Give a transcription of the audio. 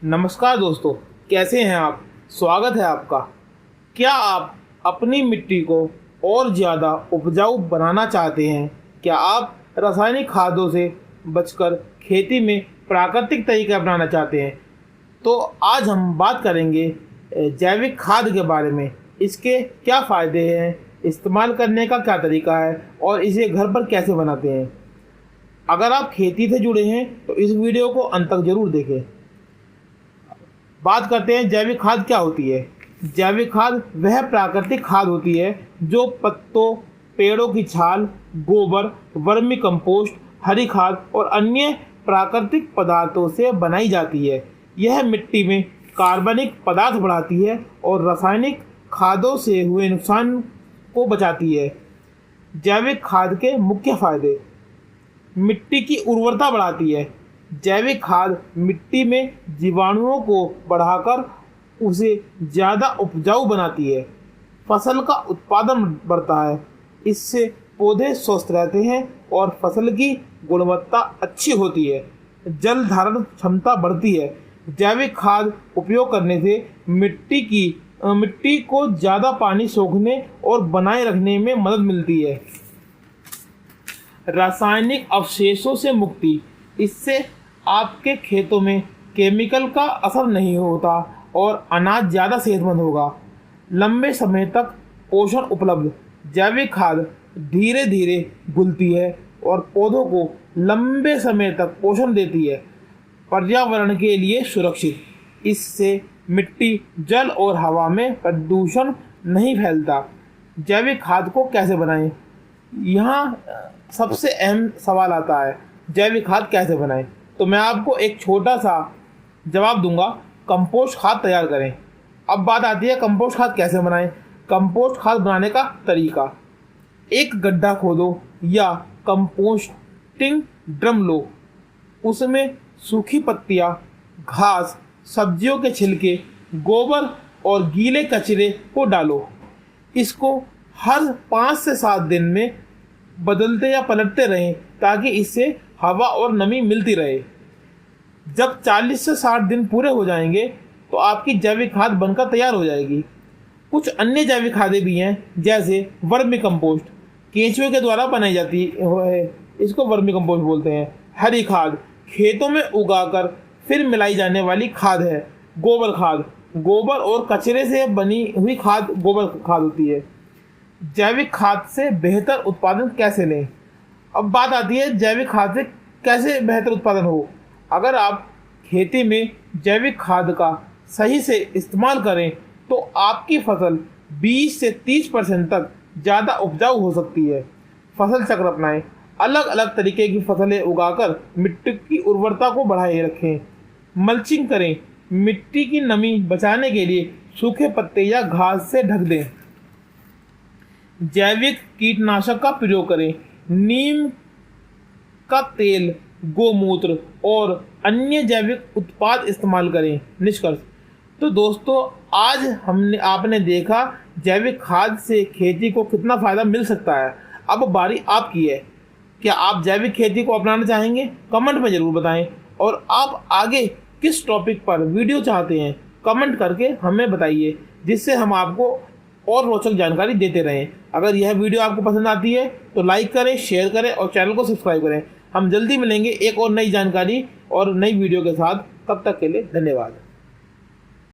नमस्कार दोस्तों, कैसे हैं आप। स्वागत है आपका। क्या आप अपनी मिट्टी को और ज़्यादा उपजाऊ बनाना चाहते हैं? क्या आप रासायनिक खादों से बचकर खेती में प्राकृतिक तरीका अपनाना चाहते हैं? तो आज हम बात करेंगे जैविक खाद के बारे में। इसके क्या फ़ायदे हैं, इस्तेमाल करने का क्या तरीका है और इसे घर पर कैसे बनाते हैं। अगर आप खेती से जुड़े हैं तो इस वीडियो को अंत तक ज़रूर देखें। बात करते हैं जैविक खाद क्या होती है। जैविक खाद वह प्राकृतिक खाद होती है जो पत्तों, पेड़ों की छाल, गोबर, वर्मी कंपोस्ट, हरी खाद और अन्य प्राकृतिक पदार्थों से बनाई जाती है। यह मिट्टी में कार्बनिक पदार्थ बढ़ाती है और रासायनिक खादों से हुए नुकसान को बचाती है। जैविक खाद के मुख्य फायदे: मिट्टी की उर्वरता बढ़ाती है। जैविक खाद मिट्टी में जीवाणुओं को बढ़ाकर उसे ज़्यादा उपजाऊ बनाती है। फसल का उत्पादन बढ़ता है। इससे पौधे स्वस्थ रहते हैं और फसल की गुणवत्ता अच्छी होती है। जल धारण क्षमता बढ़ती है। जैविक खाद उपयोग करने से मिट्टी को ज़्यादा पानी सोखने और बनाए रखने में मदद मिलती है। रासायनिक अवशेषों से मुक्ति: इससे आपके खेतों में केमिकल का असर नहीं होता और अनाज ज़्यादा सेहतमंद होगा। लंबे समय तक पोषण उपलब्ध: जैविक खाद धीरे धीरे घुलती है और पौधों को लंबे समय तक पोषण देती है। पर्यावरण के लिए सुरक्षित: इससे मिट्टी, जल और हवा में प्रदूषण नहीं फैलता। जैविक खाद को कैसे बनाएं? यहाँ सबसे अहम सवाल आता है, जैविक खाद कैसे बनाएं? तो मैं आपको एक छोटा सा जवाब दूंगा, कंपोस्ट खाद तैयार करें। अब बात आती है कंपोस्ट खाद कैसे बनाएं। कंपोस्ट खाद बनाने का तरीका: एक गड्ढा खोदो या कंपोस्टिंग ड्रम लो। उसमें सूखी पत्तियां, घास, सब्जियों के छिलके, गोबर और गीले कचरे को डालो। इसको हर 5 से 7 दिन में बदलते या पलटते रहें ताकि इससे हवा और नमी मिलती रहे। जब 40 से 60 दिन पूरे हो जाएंगे तो आपकी जैविक खाद बनकर तैयार हो जाएगी। कुछ अन्य जैविक खादें भी हैं, जैसे वर्मी कंपोस्ट, केंचुए के द्वारा बनाई जाती है, इसको वर्मी कंपोस्ट बोलते हैं। हरी खाद, खेतों में उगाकर फिर मिलाई जाने वाली खाद है। गोबर खाद, गोबर और कचरे से बनी हुई खाद गोबर खाद होती है। जैविक खाद से बेहतर उत्पादन कैसे लें? अब बात आती है जैविक खाद से कैसे बेहतर उत्पादन हो। अगर आप खेती में जैविक खाद का सही से इस्तेमाल करें तो आपकी फसल 20 से 30% तक ज़्यादा उपजाऊ हो सकती है। फसल चक्र अपनाएं: अलग अलग तरीके की फसलें उगाकर मिट्टी की उर्वरता को बढ़ाए रखें। मल्चिंग करें: मिट्टी की नमी बचाने के लिए सूखे पत्ते या घास से ढक दें। जैविक कीटनाशक का प्रयोग करें: नीम का तेल, गोमूत्र और अन्य जैविक उत्पाद इस्तेमाल करें। निष्कर्ष: तो दोस्तों, आज आपने देखा जैविक खाद से खेती को कितना फ़ायदा मिल सकता है। अब बारी आपकी है। क्या आप जैविक खेती को अपनाना चाहेंगे? कमेंट में ज़रूर बताएं। और आप आगे किस टॉपिक पर वीडियो चाहते हैं, कमेंट करके हमें बताइए, जिससे हम आपको और रोचक जानकारी देते रहें। अगर यह वीडियो आपको पसंद आती है तो लाइक करें, शेयर करें और चैनल को सब्सक्राइब करें। हम जल्दी मिलेंगे एक और नई जानकारी और नई वीडियो के साथ। तब तक के लिए धन्यवाद।